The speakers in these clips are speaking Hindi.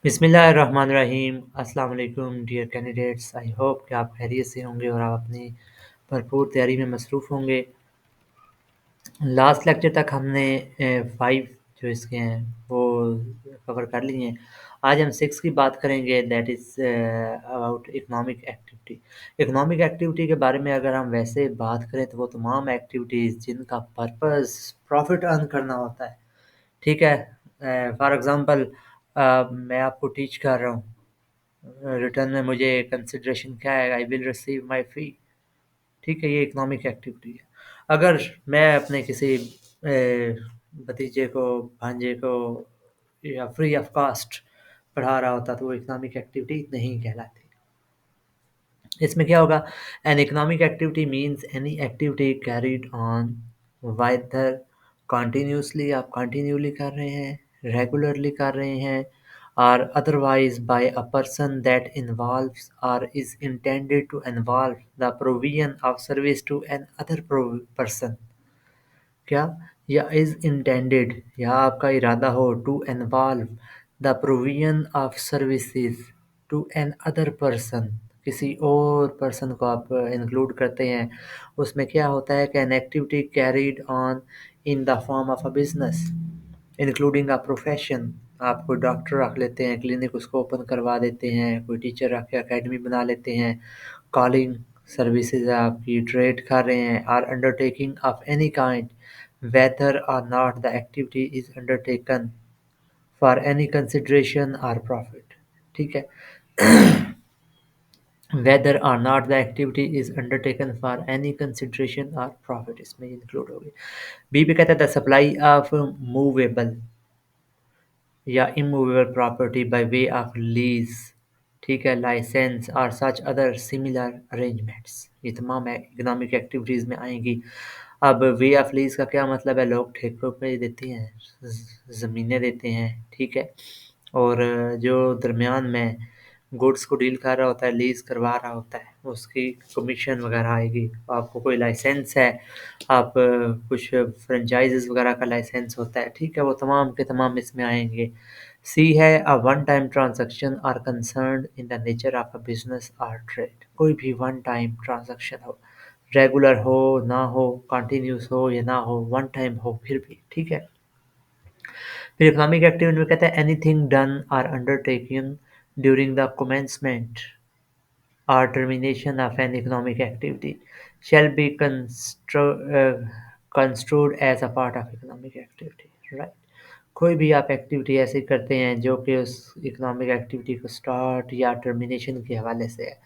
बिस्मिल्लाहिर्रहमानिर्रहीम। अस्सलाम वालेकुम डियर कैंडिडेट्स। आई होप कि आप खैरियत से होंगे और आप अपनी भरपूर तैयारी में मसरूफ़ होंगे। लास्ट लेक्चर तक हमने 5 जो इसके हैं वो कवर कर लिए हैं। आज हम 6 की बात करेंगे, that is about economic activity. Economic activity के बारे में अगर हम वैसे बात करें तो वो तमाम एक्टिविटीज़ जिनका पर्पस प्रॉफिट अर्न करना होता है। ठीक है। फॉर एग्ज़ाम्पल मैं आपको टीच कर रहा हूँ, रिटर्न में मुझे कंसिडरेशन क्या है, आई विल रिसीव माई फ़ी। ठीक है, ये इकोनॉमिक एक्टिविटी है। अगर मैं अपने किसी भतीजे को, भांजे को या फ्री ऑफ कॉस्ट पढ़ा रहा होता तो वो इकोनॉमिक एक्टिविटी नहीं कहलाती। इसमें क्या होगा, an economic activity means any activity carried on whether continuously, आप कंटिन्यूली कर रहे हैं, रेगुलरली कर रहे हैं, और otherwise by a person that involves और is intended to involve the provision of service to an other person. क्या, या इज इंटेंडेड, या आपका इरादा हो to involve the provision of services to an other person, किसी और पर्सन को आप इंक्लूड करते हैं। उसमें क्या होता है कि an activity carried on in the form of a business including a profession. आप कोई डॉक्टर रख लेते हैं, क्लिनिक उसको ओपन करवा देते हैं, कोई टीचर रख के अकेडमी बना लेते हैं, कॉलिंग सर्विसेज आपकी ट्रेड कर रहे हैं, or undertaking of any kind whether or not the activity is undertaken for any consideration or profit। ठीक है। whether or not the activity is undertaken for any consideration or profit इसमें इंक्लूड होगी। बी पे कहता है द सप्लाई ऑफ मूवेबल या immovable property by way of lease, ठीक है, लाइसेंस और सच अदर सिमिलर अरेंजमेंट्स, ये तमाम इकोनॉमिक एक्टिविटीज़ में आएंगी। अब वे ऑफ लीज का क्या मतलब है, लोग ठेकों पे देते हैं, ज़मीनें देते हैं, ठीक है, और जो दरमियान में गुड्स को डील कर रहा होता है, लीज़ करवा रहा होता है, उसकी कमीशन वगैरह आएगी। आपको कोई लाइसेंस है, आप कुछ फ्रेंचाइज़ वगैरह का लाइसेंस होता है, ठीक है, वो तमाम के तमाम इसमें आएंगे। सी है a one time transaction or concerned in the nature of a business और ट्रेड। कोई भी वन टाइम ट्रांजैक्शन हो, रेगुलर हो ना हो, कंटिन्यूस हो या ना हो, वन टाइम हो फिर भी, ठीक है। फिर इकोनॉमिक एक्टिविटी में कहता है एनीथिंग डन और undertaking during the commencement or termination of an economic activity shall be construed as a part of economic activity, right? कोई भी आप एक्टिविटी ऐसी करते हैं जो कि उस इकोनॉमिक एक्टिविटी को स्टार्ट या टर्मिनेशन के हवाले से है।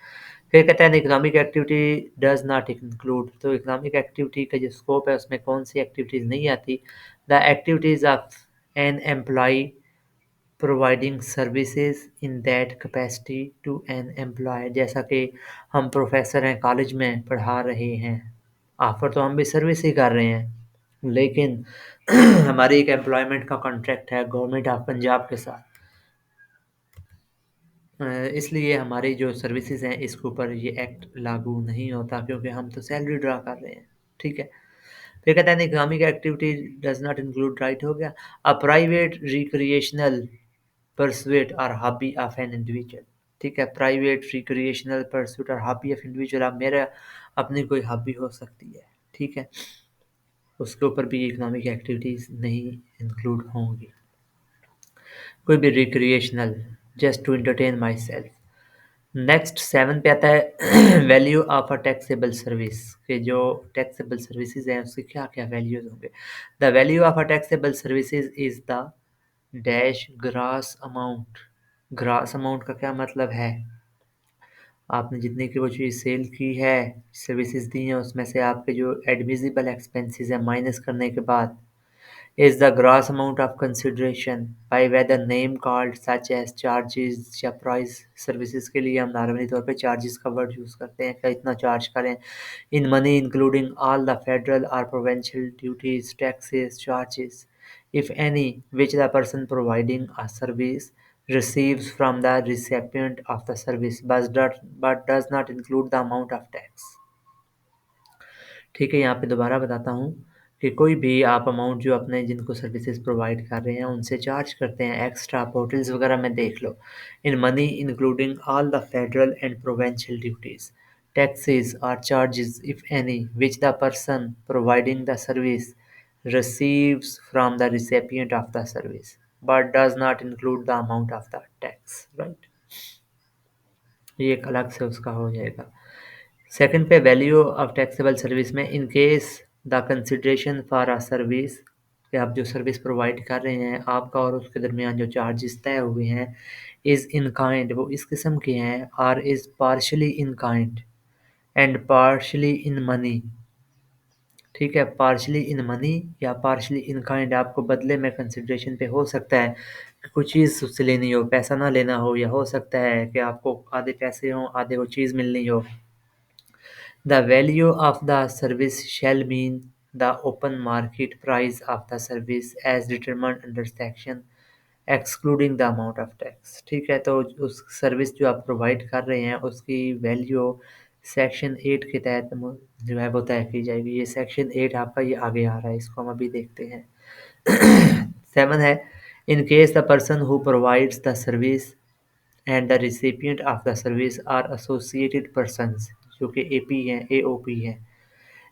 फिर कहते हैं economic activity does not include, तो इकोनॉमिक एक्टिविटी का जो स्कोप है उसमें कौन सी एक्टिविटीज़ नहीं आती, the activities of an employee providing services in that capacity to an employer. जैसा कि हम प्रोफेसर हैं, कॉलेज में पढ़ा रहे हैं, ऑफर तो हम भी सर्विस ही कर रहे हैं, लेकिन हमारी एक एम्प्लॉयमेंट का कॉन्ट्रैक्ट है गवर्नमेंट ऑफ पंजाब के साथ। इसलिए हमारी जो सर्विसेज हैं इसके ऊपर ये एक्ट लागू नहीं होता, क्योंकि हम तो सैलरी ड्रा कर रहे हैं, ठीक है। फिर कहते हैं economic activity does not include, right हो गया, अ प्राइवेट रिक्रिएशनल परस्यूट और हॉबी ऑफ एन इंडिविजुअल, ठीक है, प्राइवेट रिक्रिएशनल परस्यूट और हॉबी ऑफ इंडिविजुअल, अब मेरा अपनी कोई हॉबी हो सकती है, ठीक है, उसके ऊपर भी इकोनॉमिक एक्टिविटीज़ नहीं इंक्लूड होंगी। कोई भी recreational, just to entertain myself. Next 7 पे आता है value of a taxable service, के जो टैक्सेबल सर्विसेज हैं उसके क्या क्या वैल्यूज होंगे। The value of a taxable services is the dash grass amount. Grass amount का क्या मतलब है, आपने जितने की वो चीज़ सेल की है, सर्विसेज दी हैं, उसमें से आपके जो एडमिजिबल एक्सपेंसेस हैं माइनस करने के बाद is the gross amount of consideration by whether name called such as charges या price। सर्विसेज के लिए हम नॉर्मली तौर पे चार्जेस का वर्ड यूज़ करते हैं, क्या इतना चार्ज करें, in money including all the federal और provincial duties taxes charges if any which the person providing a service receives from the recipient of the service but does not include the amount of tax। ठीक है, यहाँ पे दोबारा बताता हूँ, कि कोई भी आप अमाउंट जो अपने जिनको सर्विसेज प्रोवाइड कर रहे हैं उनसे चार्ज करते हैं एक्स्ट्रा, आप होटल्स वगैरह में देख लो, in money including all the federal and provincial duties, taxes or charges if any which the person providing the service receives from the recipient of the service but does not include the amount of the tax, right? ये एक अलग से उसका हो जाएगा। सेकंड पे वैल्यू ऑफ टैक्सेबल सर्विस में इन case the consideration for a service, कि आप जो सर्विस प्रोवाइड कर रहे हैं आपका और उसके दरमियान जो चार्जेस तय हुए हैं, इज़ इन काइंड, वो इस किस्म के हैं, or is partly in kind and partly in money. ठीक है, पार्शली इन मनी या पार्शली इन काइंड, आपको बदले में कंसिडरेशन पे हो सकता है कि कुछ चीज़ उससे लेनी हो, पैसा ना लेना हो, या हो सकता है कि आपको आधे पैसे हों आधे वो चीज़ मिलनी हो। The value of the service shall mean the open market price of the service as determined under section excluding the amount of tax। ठीक है, तो उस सर्विस जो आप प्रोवाइड कर रहे हैं उसकी वैल्यू सेक्शन 8 के तहत जो है वो तय की जाएगी। ये सेक्शन 8 आपका ये आगे आ रहा है, इसको हम अभी देखते हैं। 7 है, in case the person who provides the service and the recipient of the service are associated persons, जो कि एपी हैं, एओपी हैं,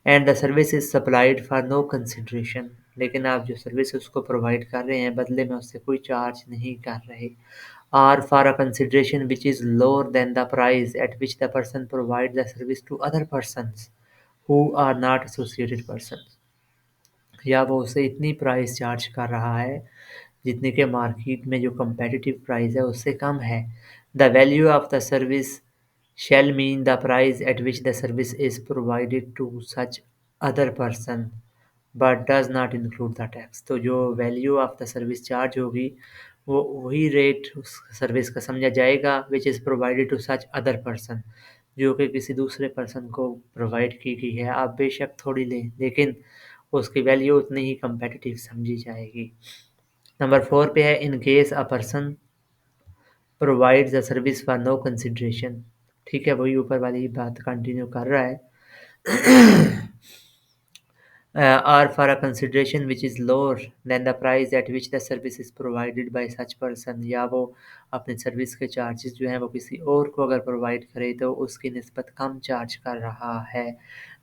and the service is supplied for no consideration, लेकिन आप जो सर्विस उसको प्रोवाइड कर रहे हैं बदले में उससे कोई चार्ज नहीं कर रहे, or for a consideration which is lower than the price at which the person provide the service to other persons who are not associated person, या वो उसे इतनी प्राइस चार्ज कर रहा है जितने के मार्केट में जो competitive प्राइस है उससे कम है। The value of the service shall mean the price at which the service is provided to such other person but does not include the tax। तो जो value of the service charge होगी वो वही रेट उस सर्विस का समझा जाएगा which is provided to such other person, जो कि किसी दूसरे पर्सन को प्रोवाइड की गई है। आप बेशक थोड़ी लें लेकिन उसकी वैल्यू उतनी ही कंपेटिटिव समझी जाएगी। नंबर 4 पे है, in case a person provides the service for no consideration. ठीक है, वही ऊपर वाली बात कंटिन्यू कर रहा है। Or for a consideration which is lower than the price at which the service is provided by such person, या वो अपने सर्विस के चार्जेस जो हैं वो किसी और को अगर प्रोवाइड करे तो उसकी निस्बत कम चार्ज कर रहा है।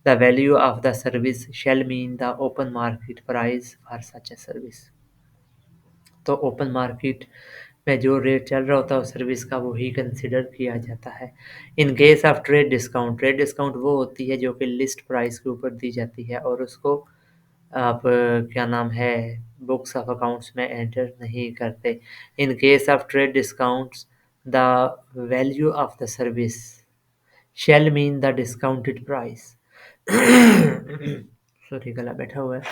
The value of the service shall mean the open market price for such a service। तो ओपन मार्केट में जो रेट चल रहा होता है उस सर्विस का वही कंसिडर किया जाता है। In case of trade discount वो होती है जो कि लिस्ट प्राइस के ऊपर दी जाती है और उसको आप क्या नाम है बुक्स ऑफ अकाउंट्स में एंटर नहीं करते। In case of trade discounts the value of the service shell mean the discounted price. Sorry, गला बैठा हुआ है।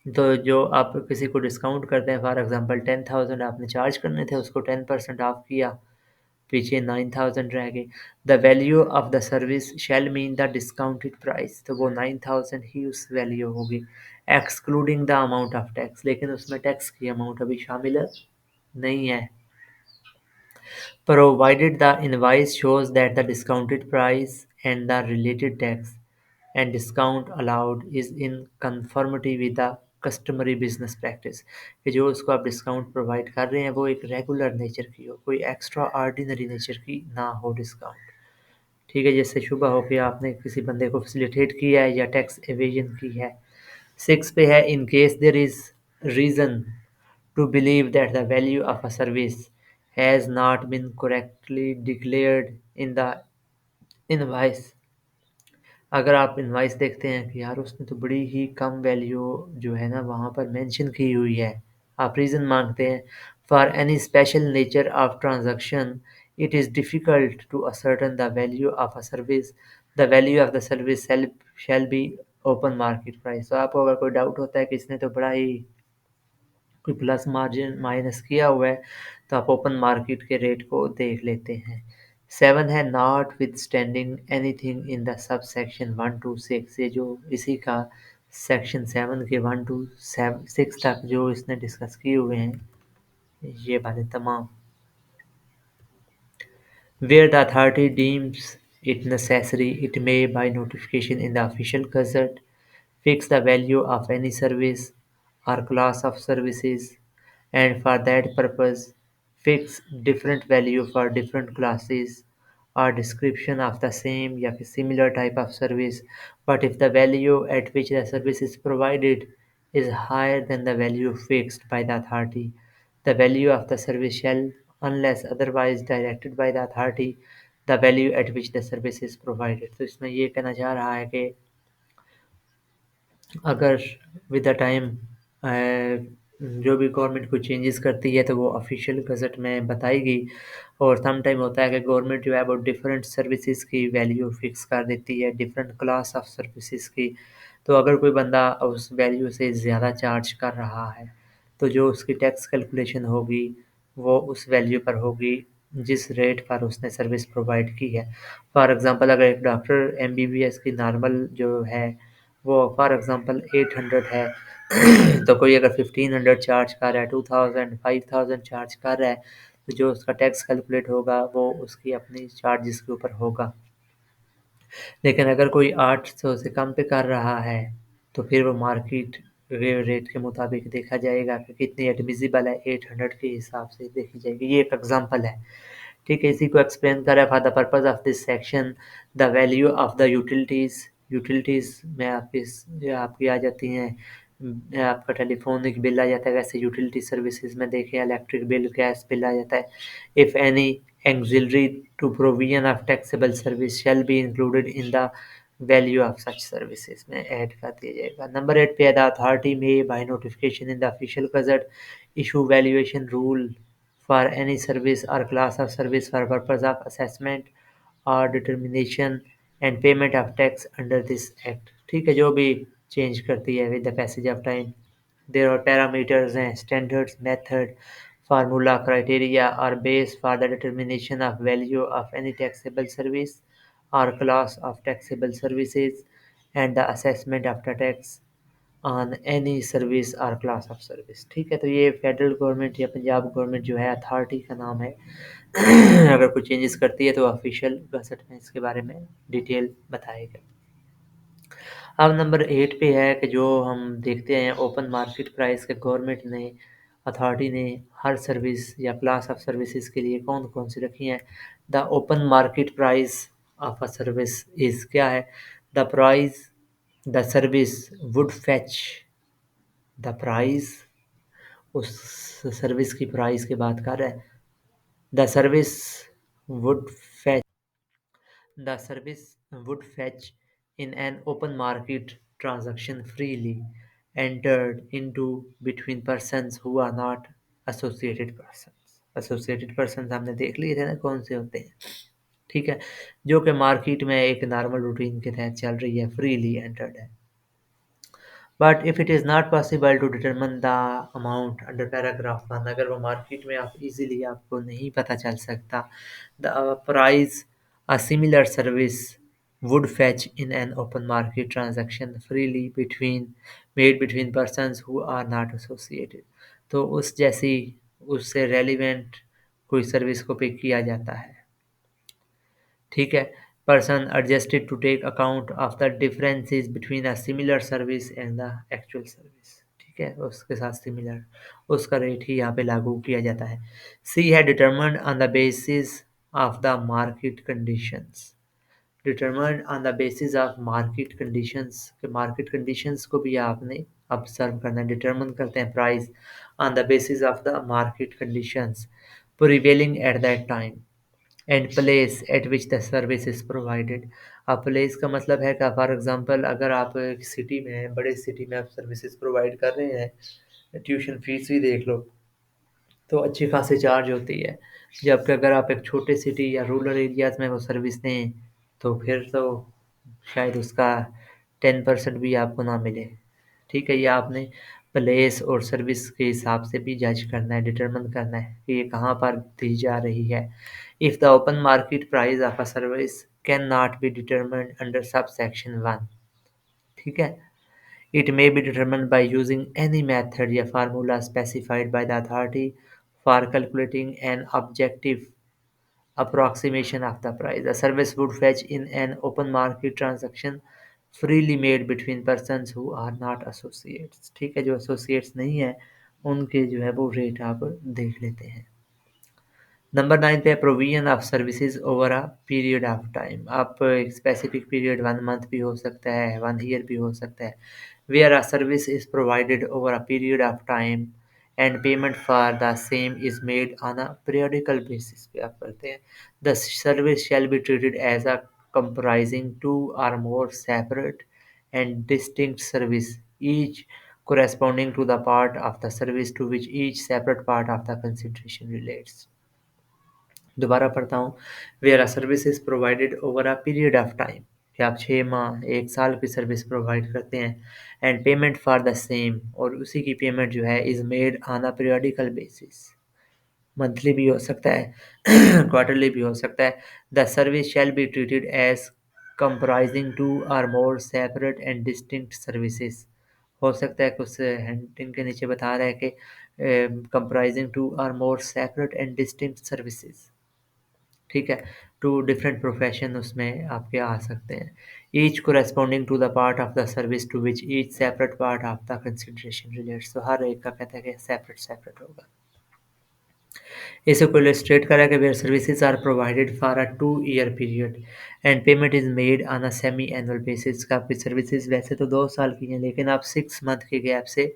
तो जो आप किसी को डिस्काउंट करते हैं, फॉर एग्जांपल 10,000 आपने चार्ज करने थे, उसको 10% ऑफ किया, पीछे 9,000 रह गए। The value of the service shell mean the discounted price, तो वो 9,000 ही उस वैल्यू होगी, excluding the amount of tax, लेकिन उसमें टैक्स की अमाउंट अभी शामिल नहीं है। Provided the invoice shows that the discounted price and the related tax and discount allowed is in conformity with the customary business practice, कि जो उसको आप डिस्काउंट प्रोवाइड कर रहे हैं वो एक रेगुलर नेचर की हो, कोई एक्स्ट्रा ऑर्डिनरी नेचर की ना हो डिस्काउंट। ठीक है, जैसे शुबा हो कि आपने किसी बंदे को फैसिलिटेट किया है या टैक्स एवेजन की है। 6 पे है, in case there is reason to believe that the value of a service has not been correctly declared in the invoice। अगर आप इनवाइस देखते हैं कि यार उसने तो बड़ी ही कम वैल्यू जो है ना वहाँ पर मेंशन की हुई है, आप रीज़न मांगते हैं, for any special nature of transaction it is difficult to ascertain the value of a service, the value of the service shall be open market price. तो आपको अगर कोई डाउट होता है कि इसने तो बड़ा ही कोई प्लस मार्जिन माइनस किया हुआ है तो आप ओपन मार्केट के रेट को देख लेते हैं। 7 है, notwithstanding anything in the sub section 1 to 6, ये जो इसी का सेक्शन 7 के 1 to 6 तक जो इसने डिस्कस किए हुए हैं ये वाले तमाम, where the authority deems it necessary it may by notification in the official gazette fix the value of any service or class of services, and for that purpose fix different value for different classes or description of the same या फिर similar type of service, but if the value at which the service is provided is higher than the value fixed by the authority, the value of the service shall, unless otherwise directed by the authority, the value at which the service is provided. तो इसमें ये कहना चाह रहा है कि अगर विद द टाइम जो भी गवर्नमेंट कोई चेंजेस करती है तो वो ऑफिशियल गज़ट में बताएगी, और सम टाइम होता है कि गवर्नमेंट जो है वो डिफरेंट सर्विसेज की वैल्यू फिक्स कर देती है, डिफरेंट क्लास ऑफ सर्विसेज की। तो अगर कोई बंदा उस वैल्यू से ज़्यादा चार्ज कर रहा है तो जो उसकी टैक्स कैलकुलेशन होगी वो उस वैल्यू पर होगी जिस रेट पर उसने सर्विस प्रोवाइड की है। फॉर एग्ज़ाम्पल अगर एक डॉक्टर एमबीबीएस की नॉर्मल जो है वो फॉर एग्ज़ाम्पल 800 है तो कोई अगर 1500 चार्ज कर रहा है, 2000 5000 चार्ज कर रहा है, तो जो उसका टैक्स कैलकुलेट होगा वो उसकी अपनी चार्जेस के ऊपर होगा। लेकिन अगर कोई 800 से कम पे कर रहा है तो फिर वो मार्केट रेट के मुताबिक देखा जाएगा कि कितनी एडमिसिबल है, 800 के हिसाब से देखी जाएगी। ये एक एग्जांपल है, ठीक है। इसी को एक्सप्लेन कर रहा है। For the purpose of this section the value of the utilities, utilities में आपकी आ जाती हैं, आपका टेलीफोनिक बिल आ जाता है, वैसे यूटिलिटी सर्विसेज में देखें इलेक्ट्रिक बिल, गैस बिल आ जाता है। If any auxiliary to provision of taxable service shall be included in the value of such services में ऐड कर दिया जाएगा। नंबर 8 पे द अथॉरिटी में bye notification in the official gazette issue valuation rule for any service or class of service for purpose of assessment or determination and payment of tax under this act। ठीक है, जो भी चेंज करती है with the passage of time. There are parameters हैं, स्टैंडर्ड्स, मेथड, फार्मूला, क्राइटेरिया और base for the determination of value of any taxable service और class of taxable services and the assessment of the tax on any service और क्लास ऑफ सर्विस। ठीक है, तो ये फेडरल गवर्नमेंट या पंजाब गवर्नमेंट जो है अथॉरिटी का नाम है अगर कोई चेंजेस करती है तो ऑफिशियल गजट में इसके बारे में डिटेल बताएगा। अब नंबर 8 पे है कि जो हम देखते हैं ओपन मार्केट प्राइस के गवर्नमेंट ने, अथॉरिटी ने हर सर्विस या क्लास ऑफ सर्विसेज के लिए कौन कौन सी रखी हैं। The open market price of a service is क्या है? The price the service would fetch, the price उस सर्विस की प्राइस की बात कर रहा है। The service would fetch, the service would fetch in an open market transaction freely entered into between persons who are not associated persons। associated persons हमने देख लिए थे ना कौन से होते हैं, ठीक है, जो कि मार्केट में एक नॉर्मल रूटीन के तहत चल रही है, फ्रीली एंटर्ड है। But if it is not possible to determine the amount under paragraph 1, अगर वो मार्केट में आप इजीली आपको नहीं पता चल सकता, the price a similar service would fetch in an open market transaction freely between made between persons who are not associated। तो उस जैसी उससे रेलिवेंट कोई सर्विस को पिक किया जाता है, ठीक है। Person adjusted to take account of the differences between a similar service and the actual service, ठीक है, उसके साथ सिमिलर उसका रेट ही यहाँ पे लागू किया जाता है। सी है determined on the basis of the market conditions, determined on the basis of market conditions, के मार्केट कंडीशंस को भी आपने ऑब्जर्व करना है। डिटरमाइन करते हैं price on the basis of the market conditions prevailing at that time and place at which the service is provided. अब प्लेस का मतलब है कि फॉर एग्जांपल अगर आप एक सिटी में हैं, बड़े सिटी में आप सर्विसेज प्रोवाइड कर रहे हैं, ट्यूशन फीस भी देख लो तो अच्छी खासी चार्ज होती है। जबकि अगर आप एक छोटे सिटी या रूरल एरियाज़ में वो सर्विस दें तो फिर तो शायद उसका 10% भी आपको ना मिले, ठीक है। ये आपने प्लेस और सर्विस के हिसाब से भी जज करना है, डिटरमिन करना है कि ये कहाँ पर दी जा रही है। If the open market price of a service can not be determined under sub section 1, ठीक है, it may be determined by using any method या formula specified by the authority for calculating an objective approximation of the price. A service would fetch in an open market transaction freely made between persons who are not associates. ठीक है, जो एसोसिएट्स नहीं है उनके जो है वो रेट आप देख लेते हैं। नंबर 9 पे provision of services over a period of time. आप एक स्पेसिफिक पीरियड 1 मंथ भी हो सकता है, 1 ईयर भी हो सकता है। Where a service is provided over a period of time and payment for the same is made on a periodical basis पे आप करते हैं। The service shall be treated as a comprising two or more separate and distinct service, each corresponding to the part of the service to which each separate part of the consideration relates। दोबारा पढ़ता हूँ। Where a service is provided over a period of time, कि आप 6 माह 1 साल की सर्विस प्रोवाइड करते हैं। And payment for the same, और उसी की पेमेंट जो है is made on a periodical basis. Monthly भी हो सकता है, क्वार्टरली भी हो सकता है। The service shall be treated as comprising two or more separate and distinct services. हो सकता है कुछ हेडिंग के नीचे बता रहा है कि comprising two or more separate and distinct services. ठीक है, टू डिफरेंट प्रोफेशन उसमें आपके आ सकते हैं। Each corresponding to the part of the service to which each separate part of the consideration relates. तो हर एक का कहता है कि सेपरेट सेपरेट होगा। इसे को इलस्ट्रेट करा कि where services are provided for a 2 year period and payment is made on a semi annual basis. का आपकी सर्विसेज वैसे तो 2 साल की हैं, लेकिन आप 6 मंथ के गैप से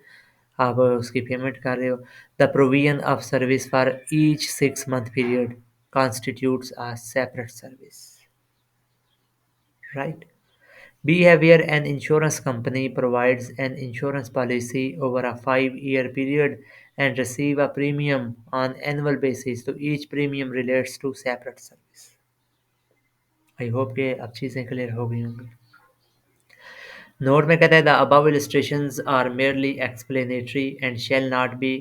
आप उसकी पेमेंट कर रहे हो। The provision of service for each 6 month period constitutes a separate service, right? Behavior an insurance company provides an insurance policy over a 5 year period and receive a premium on annual basis, so each premium relates to separate service। I hope कि अब चीज़ें क्लियर हो गई होंगी। नोट में कहता है the above illustrations are merely explanatory and shall not be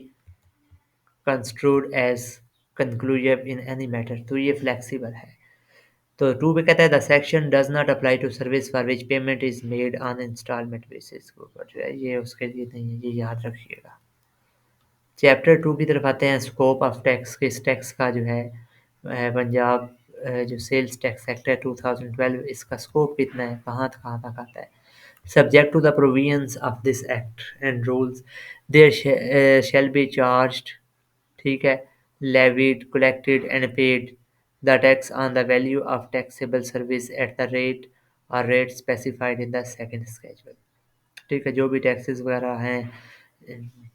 construed as conclusive in any matter. तो ये फ्लेक्सिबल है। तो 2 पे कहता है the section does not apply to service for which payment is made on instalment basis. के ऊपर जो है ये उसके लिए नहीं है, ये याद रखिएगा। चैप्टर 2 की तरफ आते हैं। स्कोप ऑफ टैक्स, किस टैक्स का जो है पंजाब जो सेल्स टैक्स एक्ट है 2012, इसका स्कोप कितना है, कहाँ तक आता है। Subject to the provisions of this act and rules there shall be charged, ठीक है, levied, collected and paid the tax on the value of taxable service at the rate or rate specified in the second schedule। ठीक है, जो भी टैक्सेस वगैरह हैं,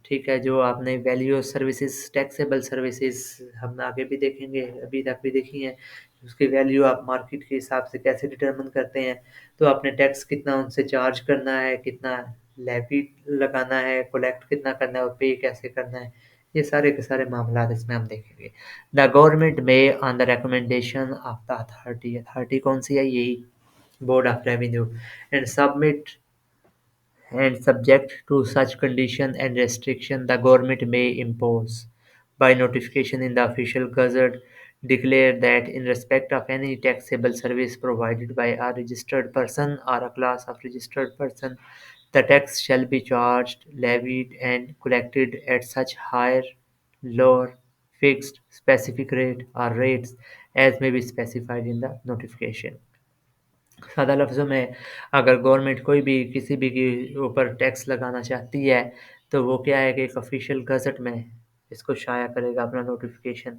ठीक है, जो आपने value of services taxable services हम आगे भी देखेंगे, अभी तक भी देखी हैं, उसकी वैल्यू आप मार्केट के हिसाब से कैसे डिटरमिन करते हैं। तो आपने टैक्स कितना उनसे चार्ज करना है, कितना लेवी लगाना है, कलेक्ट कितना करना है और पे कैसे करना है, ये सारे के सारे मामला इसमें हम देखेंगे। द गवर्नमेंट में on the recommendation of the authority, authority कौन सी है, यही board of revenue, and submit and subject to such condition and restriction the government may impose by notification in the official gazette declare that in respect of any taxable service provided by a registered person or a class of registered person the tax shall be charged, levied and collected at such higher, lower, fixed, specific rate or rates as may be specified in the notification। सादा लफ्ज़ों में अगर गवर्नमेंट कोई भी किसी भी के ऊपर टैक्स लगाना चाहती है तो वो क्या है कि एक ऑफिशियल गज़ट में इसको शाया करेगा अपना नोटिफिकेशन।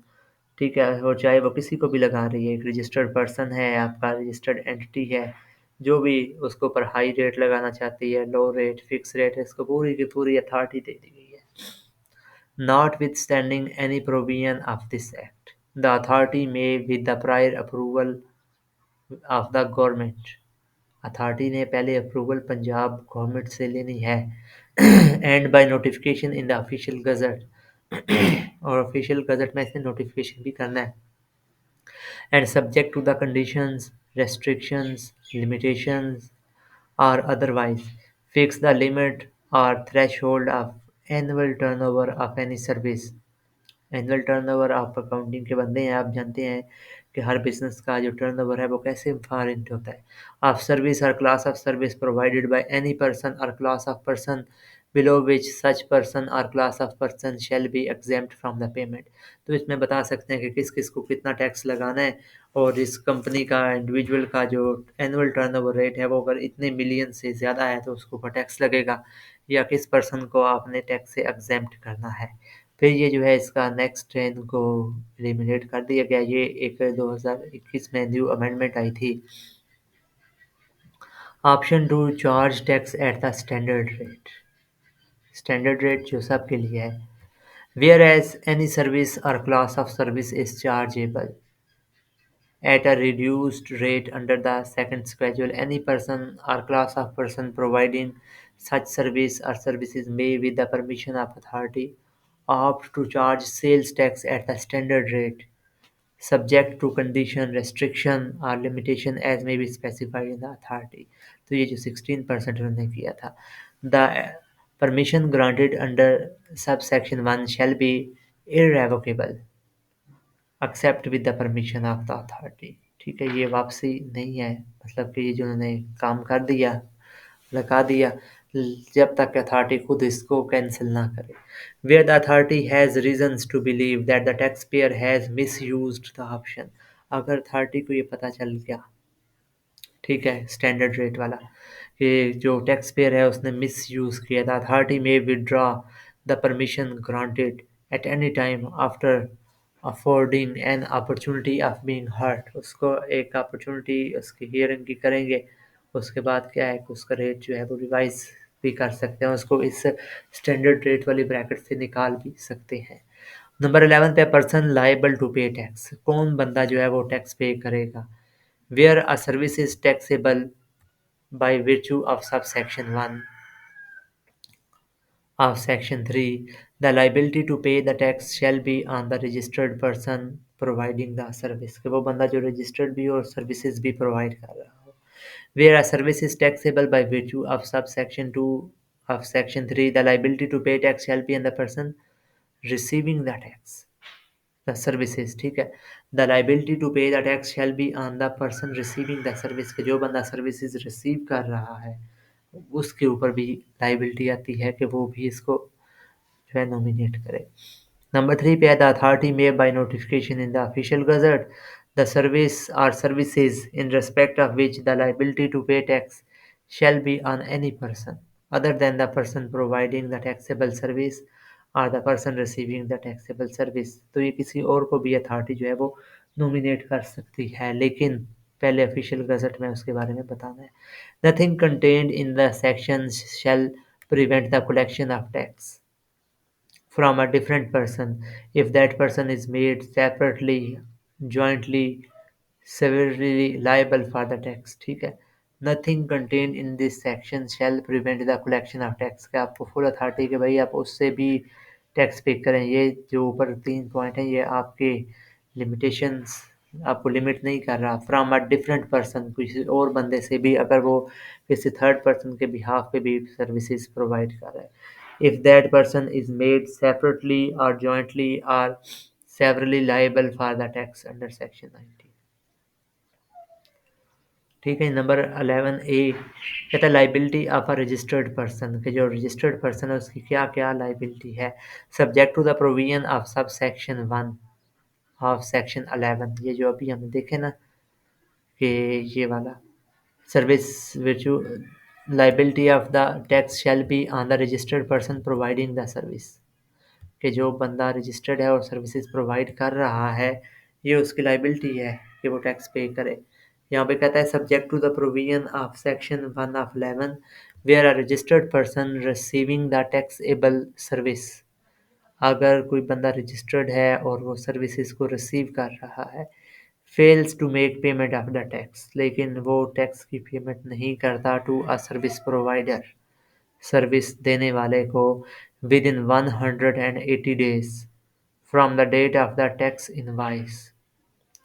ठीक है, और चाहे वो किसी को भी लगा रही है, एक रजिस्टर्ड पर्सन है, आपका रजिस्टर्ड एंटिटी है, जो भी उसके ऊपर हाई रेट लगाना चाहती है, लो रेट, फिक्स रेट, इसको पूरी की पूरी अथॉरिटी दे दी गई है। Notwithstanding any provision of this act the authority may with the prior approval of the government, authority ने पहले अप्रूवल पंजाब गवर्नमेंट से लेनी है and by notification in the official gazette और ऑफिशियल गजट में इसे नोटिफिकेशन भी करना है and subject to the conditions, restrictions, limitations or otherwise fix the limit or threshold of annual turnover of any service। Annual turnover आप अकाउंटिंग के बंदे हैं, आप जानते हैं कि हर बिजनेस का जो टर्नओवर है वो कैसे फॉरेन होता है। ऑफ सर्विस और class of service provided by any person और class of person below which such person or class of person shall be exempt from the payment। तो इसमें बता सकते हैं कि किस किस को कितना टैक्स लगाना है, और इस कंपनी का इंडिविजुअल का जो एनुअल टर्नओवर रेट है वो अगर इतने मिलियन से ज़्यादा है तो उसके ऊपर टैक्स लगेगा, या किस पर्सन को आपने टैक्स से एग्जेम्प्ट करना है। फिर ये जो है इसका नेक्स्ट है, इनको एलिमिनेट कर दिया गया। ये एक 2021 में न्यू अमेंडमेंट आई थी। Option two, charge tax at the standard rate. Standard rate जो सबके लिए है। वेयर एज एनी सर्विस और class of service is chargeable at a reduced rate under the second schedule. Any person or class of person providing such service or services may, with the permission of authority, opt to charge sales tax at the standard rate, subject to condition, restriction or limitation as may be specified in the authority। तो ये जो 16% उन्होंने किया था, the permission granted under subsection 1 shall be irrevocable except with the permission of the authority. ठीक है, ये वापसी नहीं है, मतलब कि ये जो उन्होंने काम कर दिया, लगा दिया, जब तक अथॉरिटी खुद इसको कैंसिल ना करे। Where the authority has reasons to believe that the taxpayer has misused the option. अगर अथॉरिटी को ये पता चल गया, ठीक है, स्टैंडर्ड रेट वाला, कि जो टैक्स पेयर है उसने मिस यूज़ किया था, अथॉरिटी में withdraw the permission granted at any time after affording an opportunity of being heard. उसको एक अपॉर्चुनिटी उसकी हियरिंग की करेंगे, उसके बाद क्या है कि उसका रेट जो है वो रिवाइज भी कर सकते हैं, उसको इस स्टैंडर्ड रेट वाली ब्रैकेट से निकाल भी सकते हैं। नंबर 11 पे, person liable to pay tax. कौन बंदा जो है वो टैक्स पे करेगा। Where a service is taxable by virtue of subsection 1 of section 3, the liability to pay the tax shall be on the registered person providing the service। कि वो बंदा जो registered भी हो और services भी provide कर रहा हो। Where a service is taxable by virtue of subsection 2 of section 3, the liability to pay tax shall be on the person receiving the tax, the services। ठीक है, the liability to pay the tax shall be on the person receiving the service. के जो बंदा सर्विसेज रिसीव कर रहा है उसके ऊपर भी लाइबिलिटी आती है कि वो भी इसको जो है नॉमिनेट करे। नंबर 3 पे, the authority may by notification in the official gazette the service और services in respect of which the liability to pay tax shall be on any person other than the person providing the taxable service or the person receiving the taxable service। तो ये किसी और को भी अथॉरिटी जो है वो नॉमिनेट कर सकती है, लेकिन पहले ऑफिशियल गजट में उसके बारे में बताना है। Nothing contained in the section shall prevent the collection of tax from a different person if that person is made separately, jointly, severally liable for the tax। ठीक है, nothing contain in this section shall prevent the collection of tax. का आपको फुल अथॉरिटी कि भाई आप उससे भी टैक्स पे करें। ये जो ऊपर 3 पॉइंट हैं ये आपके लिमिटेशंस, आपको लिमिट नहीं कर रहा। फ्रॉम अ डिफरेंट पर्सन, किसी और बंदे से भी, अगर वो किसी थर्ड पर्सन के बिहाफ पे भी सर्विसेज प्रोवाइड कर रहा है। if that person is made separately or jointly or severally liable for the tax under section 19। ठीक है, नंबर 11 ए कहता है liability of a registered person. के जो रजिस्टर्ड पर्सन है उसकी क्या क्या लाइबिलिटी है। Subject to the provision of sub section 1 of section 11। ये जो अभी हम देखे ना कि ये वाला service which liability of the tax shall be on the registered person providing the service. कि जो बंदा रजिस्टर्ड है और सर्विसेज प्रोवाइड कर रहा है ये उसकी लाइबिलिटी है कि वो टैक्स पे करे। यहाँ पे कहता है subject to the provision of section 1 of 11 where a registered person receiving the taxable service. अगर कोई बंदा रजिस्टर्ड है और वो सर्विसेज को रिसीव कर रहा है, fails to make payment of the tax, लेकिन वो टैक्स की पेमेंट नहीं करता to a service provider, service देने वाले को, within 180 days from the date of the tax invoice.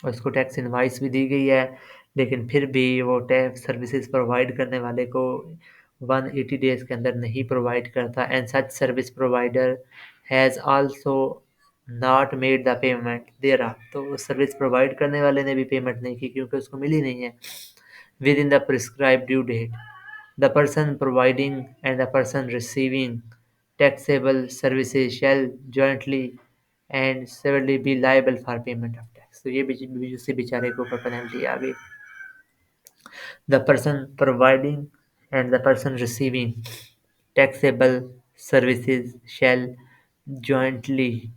उसको टैक्स इनवाइस भी दी गई है, लेकिन फिर भी वो टैक्स सर्विसेज प्रोवाइड करने वाले को 180 डेज के अंदर नहीं प्रोवाइड करता। And such service provider has also not made the payment there are. तो सर्विस प्रोवाइड करने वाले ने भी पेमेंट नहीं की क्योंकि उसको मिली नहीं है within the prescribe due date. The person providing and the person receiving taxable services shall jointly and severally be liable for payment of tax. तो ये भी उसी बेचारे के ऊपर पेनल्टी आ गई. The person providing and the person receiving taxable services shall jointly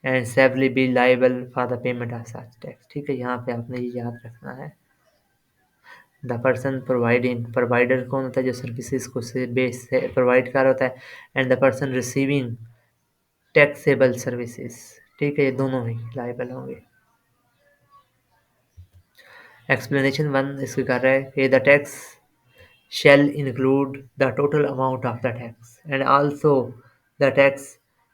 and severally be liable for the payment of such tax. ठीक है, यहाँ पे आपने ये याद रखना है. द पर्सन प्रोवाइडिंग, प्रोवाइडर कौन होता है, जो सर्विसेज को से बेस से प्रोवाइड कर रहा होता है, and the person receiving taxable services. ठीक है, ये दोनों ही लाइबल होंगे. एक्सप्लेनेशन वन इसको कर रहा है कि the tax shall include the total amount of the tax and also the tax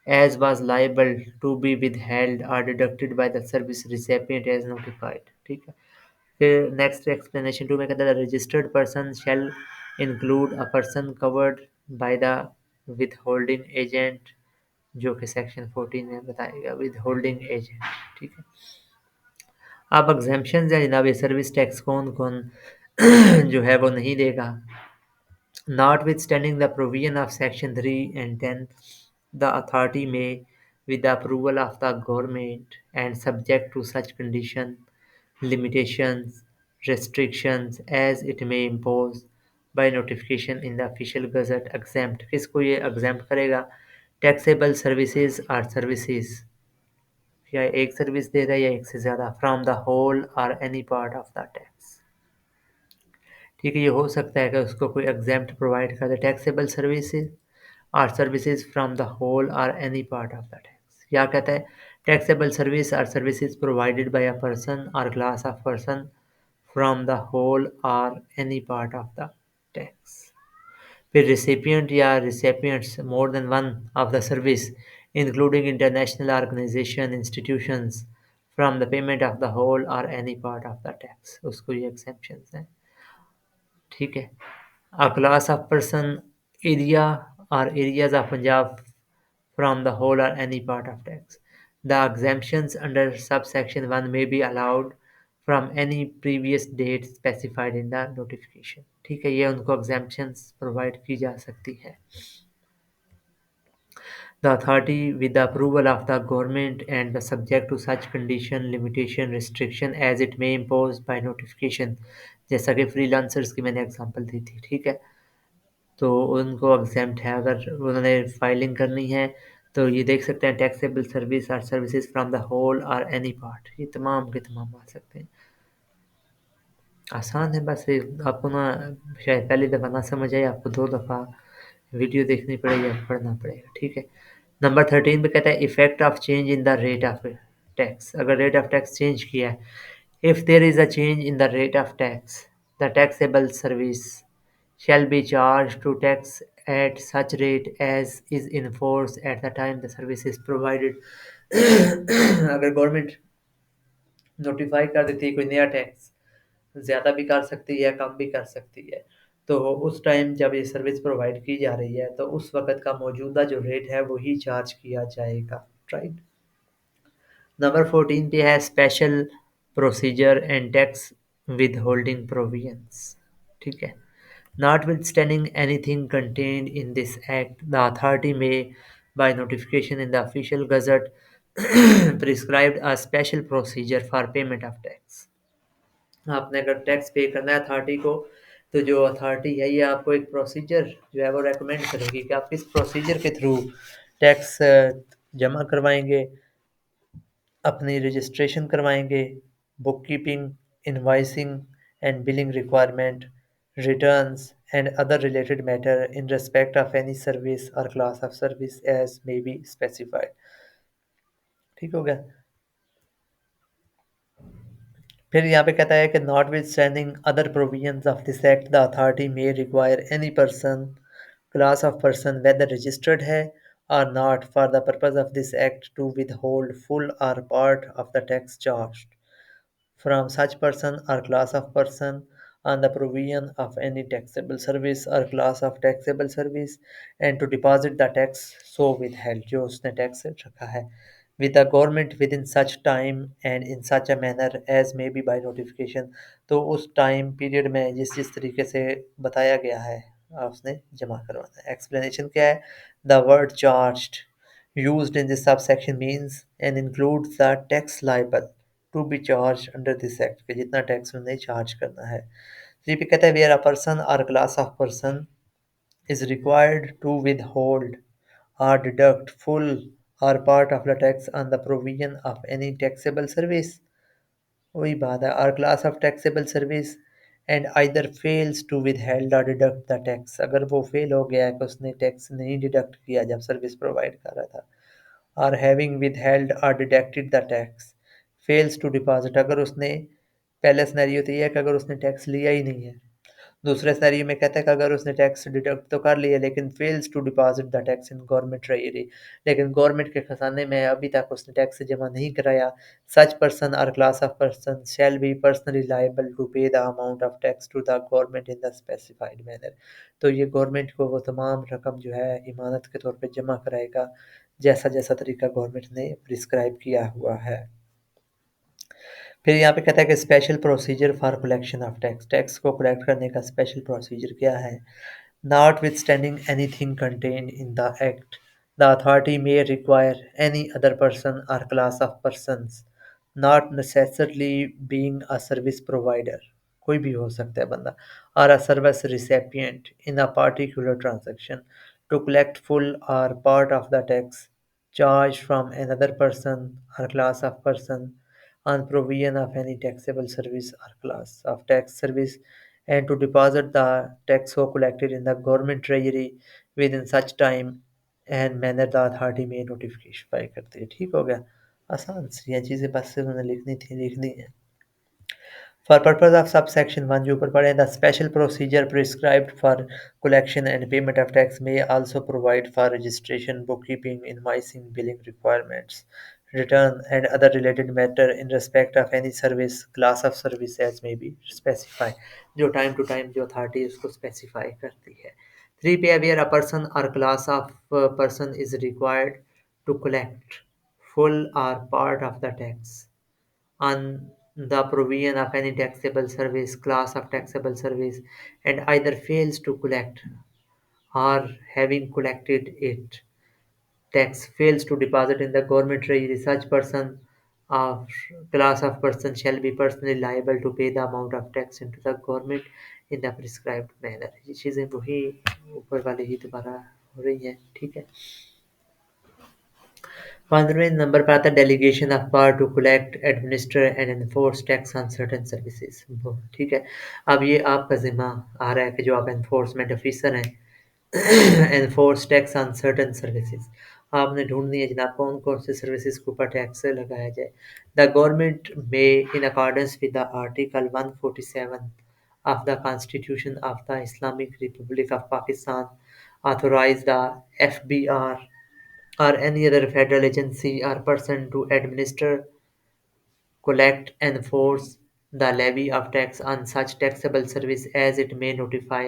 as was liable to be withheld or deducted by the service recipient as notified. ठीक है, फिर नेक्स्ट एक्सप्लेनेशन टू में कहता है registered person shall include a person covered by the with holding agent, जो कि सेक्शन 14 में बताएगा विद होल्डिंग एजेंट. ठीक है, अब एग्जाम्पशन है जनाब, ये सर्विस टैक्स कौन कौन जो है वो नहीं देगा. Notwithstanding the provision of Section 3 and 10, the authority may, with the approval of the government and subject to such conditions, limitations, restrictions as it may impose by notification in the official gazette, exempt. किसको ये exempt करेगा? Taxable services or services, या एक सर्विस दे रहा है या एक से ज़्यादा, from the whole or any part of the tax. ठीक है, ये हो सकता है कि उसको कोई एग्जाम्प्ट प्रोवाइड कर दे, taxable services or services from the whole or any part of the tax. क्या कहता है? Taxable service are services provided by a person और class of person from the whole or any part of the tax. फिर रिसिपिएंट या recipients more than one of the service including international organisation institutions from the payment of the whole और any part of the tax, उसको ये एक्सेप्शंस हैं. ठीक है, a class of person area or areas of Punjab from the whole or any part of tax. The exemptions under subsection 1 may be allowed from any previous date specified in the notification. ठीक है, ये उनको exemptions provide की जा सकती है. The authority with the approval of the government and the subject to such condition, limitation, restriction as it may impose by notification. जैसा कि freelancers की मैंने एग्जांपल दी थी. ठीक है, तो उनको एग्जेम्प्ट है. अगर उन्होंने फाइलिंग करनी है तो ये देख सकते हैं टैक्सेबल सर्विस और सर्विसेज फ्रॉम द होल और एनी पार्ट, ये तमाम के तमाम आ सकते हैं. आसान है, बस ये आपको ना शायद पहली दफ़ा ना समझ आए, आपको 2 दफ़ा वीडियो देखनी पड़ेगी, पढ़ना पड़ेगा. ठीक है, नंबर 13 पे कहता है effect of change in the rate of tax. अगर रेट ऑफ टैक्स चेंज किया है, if there is a change in the rate of tax, the taxable service shall be charged to tax at such rate as is in force at the time the service is provided. अगर गवर्नमेंट नोटिफाई कर देती है कोई नया टैक्स, ज़्यादा भी कर सकती है कम भी कर सकती है, तो उस टाइम जब ये सर्विस प्रोवाइड की जा रही है तो उस वक्त का मौजूदा जो रेट है वही चार्ज किया जाएगा. राइट, नंबर 14 पे है special procedure and tax with holding provisions. ठीक है, notwithstanding anything contained in this act, the authority may, by notification in the official gazette, prescribed a special procedure for payment of tax. आपने अगर टैक्स पे करना है अथॉरिटी को, तो जो अथॉरिटी है ये आपको एक प्रोसीजर जो है वो रेकमेंड करेगी कि आप किस प्रोसीजर के थ्रू टैक्स जमा करवाएंगे, अपनी रजिस्ट्रेशन करवाएंगे, book keeping, invoicing and billing requirement, returns, and other related matter in respect of any service or class of service as may be specified. ठीक हो गया. फिर यहाँ पे कहता है कि notwithstanding other provisions of this act, the authority may require any person, class of person, whether registered है or not, for the purpose of this act to withhold full or part of the tax charged from such person or class of person on the provision of any taxable service or class of taxable service and to deposit the tax so withheld, जो उसने टैक्स रखा है. with the government within such time and in such a manner as may be by notification। तो उस टाइम पीरियड में जिस जिस तरीके से बताया गया है आपने जमा करवाना है। एक्सप्लेनेशन क्या है? The word charged used in this subsection means and includes the tax liable to be charged under this act कि जितना टैक्स उन्हें चार्ज करना है। जी पे कहता है where a person or class of person is required to withhold or deduct full or part of the tax on the provision of any taxable service। वही बात है, or class of taxable service and either fails to withhold or deduct the tax। अगर वो फेल हो गया है कि उसने टैक्स नहीं डिडक्ट किया जब सर्विस प्रोवाइड कर रहा था, or having withheld or deducted the tax fails to deposit। अगर उसने पहला सिनेरियो तो ये है कि अगर उसने टैक्स लिया ही नहीं है। दूसरे सिनेरियो में कहता है कि अगर उसने टैक्स डिडक्ट तो कर लिया लेकिन fails to deposit the tax in government treasury, लेकिन गवर्नमेंट के खजाने में अभी तक उसने टैक्स जमा नहीं कराया। सच पर्सन और class of person shall be personally liable to pay the amount of tax to the government in the specified manner. तो ये गवर्नमेंट को वो तमाम रकम जो है इमानत के तौर पे जमा कराएगा जैसा जैसा तरीका गवर्नमेंट ने प्रिस्क्राइब किया हुआ है। फिर यहाँ पे कहता है कि special procedure for collection of tax, tax को कलेक्ट करने का स्पेशल प्रोसीजर क्या है? Notwithstanding anything contained in the act, the authority may require any other person और class of persons not necessarily being a service provider, कोई भी हो सकता है बंदा, और a service recipient in a particular transaction to collect full और part of the tax charged from another person or class of person on provision of any taxable service or class of tax service and to deposit the tax so collected in the government treasury within such time and manner the authority may notification करती है। ठीक हो गया, आसान सी ये चीज़ें बस से उन्होंने लिखनी थी लिखनी है। For purpose of subsection 1 जो ऊपर पढ़े, the special procedure prescribed for collection and payment of tax may also provide for registration, bookkeeping, invoicing, billing requirements, return and other related matter in respect of any service, class of service as may be specified। जो time to time जो authority उसको specify करती है। 3 पे where a person or class of person is required to collect full or part of the tax on the provision of any taxable service, class of taxable service, and either fails to collect or having collected it, tax fails to deposit in the government treasury, such person of class of person shall be personally liable to pay the amount of tax into the government in the prescribed manner। ये चीज़ें वही ऊपर वाले ही दोबारा हो रही हैं, ठीक है। 15वें नंबर पर आता है delegation of power to collect administer and enforce tax on certain services. ठीक है, अब ये आपका जिम्मा आ रहा है कि जो आप एनफोर्समेंट ऑफिसर हैं enforce tax on certain services, आपने ढूंढनी है जनाब कौन कौन से सर्विसेज के ऊपर टैक्स लगाया जाए। द गवर्नमेंट में in accordance with the article 147 of the Constitution of the Islamic Republic of Pakistan authorize the FBR or any other federal agency or person to administer, collect, enforce the levy of tax on such taxable service as it may notify,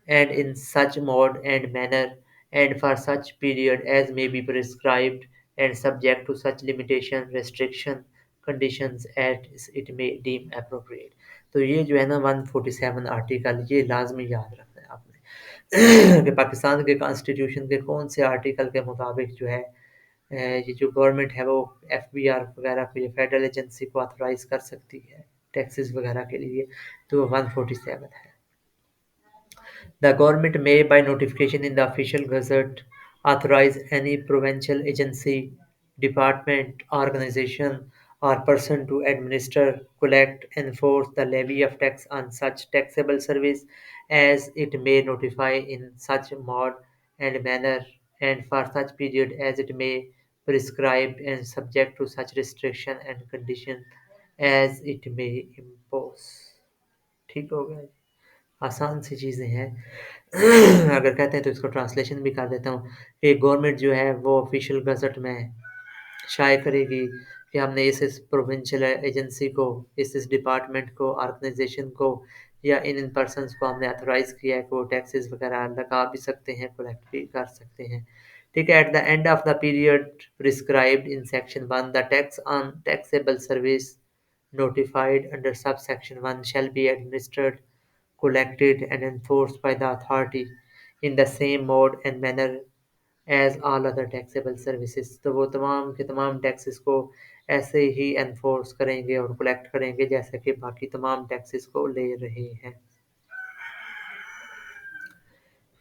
and in such mode and manner, and for such period as may be prescribed, and subject to such limitation, restriction, conditions as it may deem appropriate। तो ये जो है ना 147 आर्टिकल ये लाजमी याद रखना है आपने कि पाकिस्तान के कॉन्स्टिट्यूशन के कौन से आर्टिकल के मुताबिक जो है ये जो गवर्नमेंट है वो एफबीआर वगैरह को ये फेडरल एजेंसी को ऑथराइज कर सकती है टैक्सेस वगैरह के लिए, तो 147 है। The government may, by notification in the official gazette, authorize any provincial agency, department, organization, or person to administer, collect, enforce the levy of tax on such taxable service as it may notify in such mode and manner, and for such period as it may prescribe, and subject to such restriction and condition as it may impose। ठीक हो गया, आसान सी चीज़ें हैं अगर कहते हैं तो इसको ट्रांसलेशन भी कर देता हूँ कि गवर्नमेंट जो है वो ऑफिशियल गज़ट में शाये करेगी कि हमने इस प्रोविंशियल एजेंसी को इस डिपार्टमेंट को ऑर्गेनाइजेशन को या इन पर्सनस को हमने ऑथराइज़ किया है कि वो टैक्सेस वगैरह लगा भी सकते हैं कलेक्ट भी कर सकते हैं। ठीक है, at the end of the period prescribed in section 1, the tax on taxable service notified under subsection 1 shall be administered, collected and enforced by the authority in the same mode and manner as all other taxable services। तो वो तमाम के तमाम टैक्सेस को ऐसे ही एनफोर्स करेंगे और कलेक्ट करेंगे जैसे कि बाकी तमाम टैक्सेस को ले रहे हैं।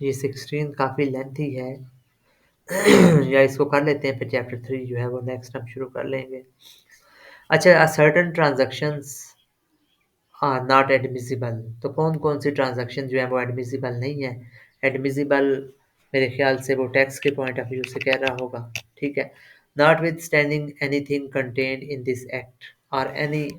ये 16 काफ़ी लेंथी है या इसको कर लेते हैं, फिर चैप्टर 3 जो है वो नेक्स्ट हम शुरू कर लेंगे। अच्छा, certain transactions are not admissible. तो कौन कौन सी ट्रांजैक्शन जो है वो एडमिसिबल नहीं है। एडमिसिबल मेरे ख्याल से वो टैक्स के पॉइंट ऑफ व्यू से कह रहा होगा। ठीक है, notwithstanding anything contained in this act और any